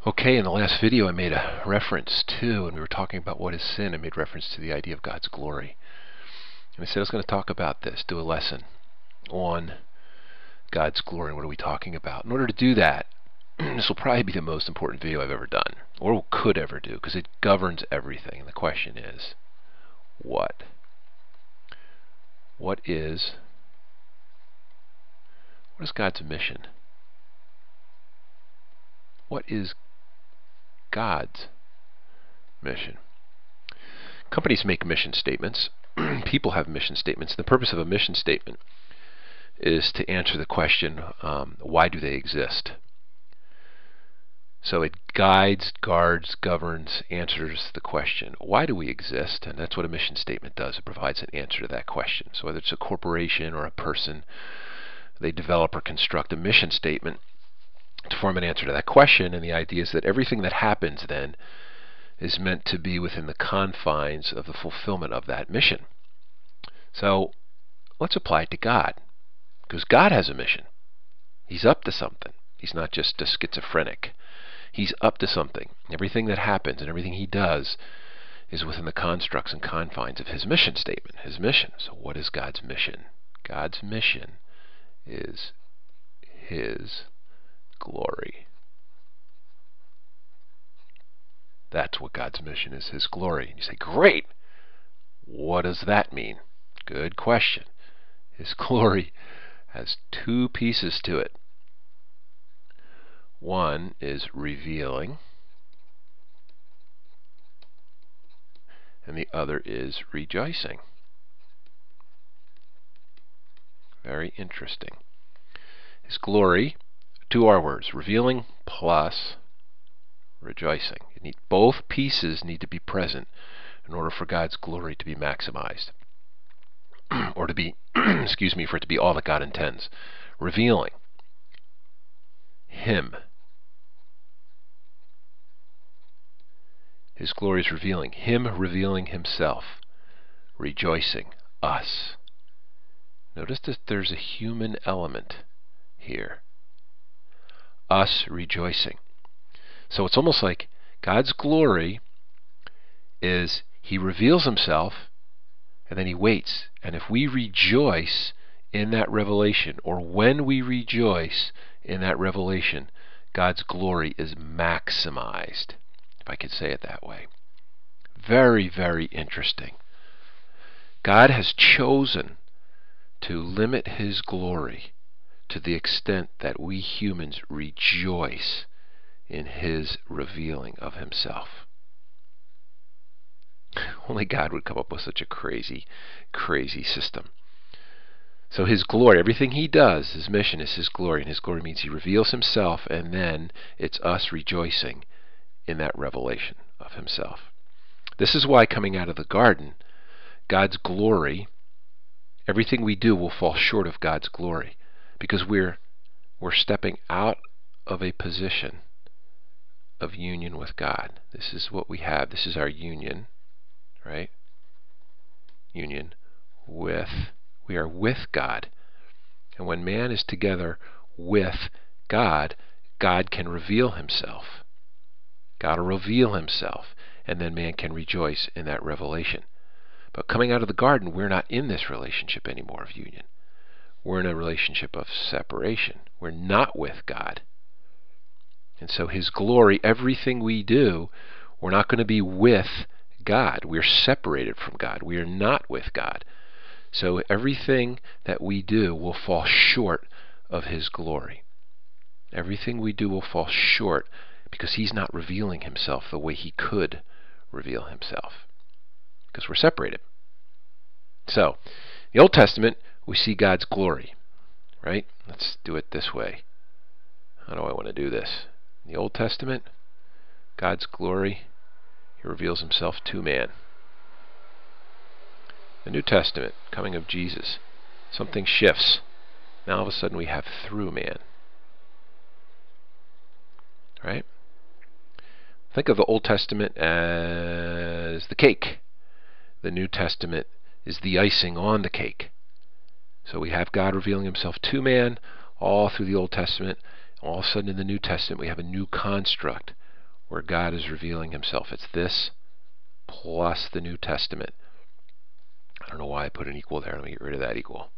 Okay, in the last video I made a reference to, and we were talking about what is sin, I made reference to the idea of God's glory. And I said I was going to talk about this, do a lesson on God's glory and what are we talking about. In order to do that, this will probably be the most important video I've ever done, or could ever do, because it governs everything. And the question is, what? What is God's mission? What is God's mission? Companies make mission statements. People have mission statements. The purpose of a mission statement is to answer the question, why do they exist? So it guides, guards, governs, answers the question, why do we exist? And that's what a mission statement does. It provides an answer to that question. So whether it's a corporation or a person, they develop or construct a mission statement to form an answer to that question, and the idea is that everything that happens then is meant to be within the confines of the fulfillment of that mission. So let's apply it to God, because God has a mission. He's up to something. He's not just a schizophrenic. He's up to something. Everything that happens and everything he does is within the constructs and confines of his mission statement, his mission. So what is God's mission? God's mission is his glory. That's what God's mission is, his glory. And you say, great! What does that mean? Good question. His glory has two pieces to it. One is revealing, and the other is rejoicing. Very interesting. His glory, two R words, revealing plus rejoicing. Both pieces need to be present in order for God's glory to be maximized, or to be, excuse me, for it to be all that God intends. Revealing Him. His glory is revealing Him, revealing Himself. Rejoicing us. Notice that there's a human element here. Us rejoicing. So it's almost like God's glory is He reveals Himself and then He waits. And if we rejoice in that revelation, or when we rejoice in that revelation, God's glory is maximized, if I could say it that way. Very, very interesting. God has chosen to limit His glory to the extent that we humans rejoice in His revealing of Himself. Only God would come up with such a crazy, crazy system. So His glory, everything He does, His mission is His glory, and His glory means He reveals Himself, and then it's us rejoicing in that revelation of Himself. This is why coming out of the garden, God's glory, everything we do will fall short of God's glory, because we're stepping out of a position of union with God. This is what we have. This is our union, right? Union with, we are with God. And when man is together with God, God can reveal Himself. God will reveal Himself, and then man can rejoice in that revelation. But coming out of the garden, we're not in this relationship anymore of union. We're in a relationship of separation. We're not with God. And so His glory, everything we do, we're not going to be with God. We're separated from God. We are not with God. So everything that we do will fall short of His glory. Everything we do will fall short because He's not revealing Himself the way He could reveal Himself, because we're separated. So, in the Old Testament, we see God's glory, right? Let's do it this way. How do I want to do this? In the Old Testament, God's glory, He reveals Himself to man. The New Testament, coming of Jesus, something shifts. Now all of a sudden we have through man. Right? Think of the Old Testament as the cake. The New Testament is the icing on the cake. So we have God revealing Himself to man all through the Old Testament. All of a sudden in the New Testament we have a new construct where God is revealing himself. It's this plus the New Testament. I don't know why I put an equal there. Let me get rid of that equal.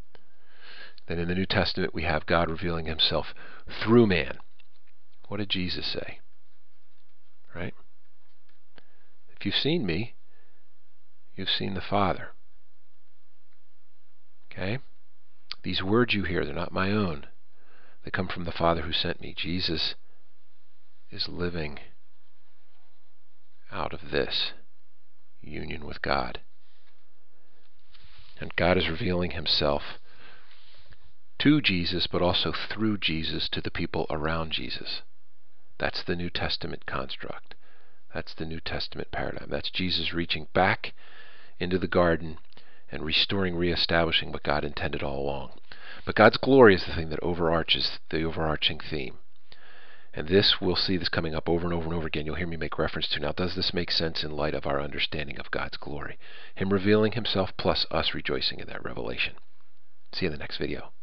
Then in the New Testament we have God revealing himself through man. What did Jesus say? Right? If you've seen me, you've seen the Father. Okay? These words you hear, they're not my own. They come from the Father who sent me. Jesus is living out of this union with God. And God is revealing himself to Jesus, but also through Jesus to the people around Jesus. That's the New Testament construct. That's the New Testament paradigm. That's Jesus reaching back into the garden and restoring, reestablishing what God intended all along. But God's glory is the thing that overarches the overarching theme. And this, we'll see this coming up over and over and over again. You'll hear me make reference to. Now, does this make sense in light of our understanding of God's glory? Him revealing himself plus us rejoicing in that revelation. See you in the next video.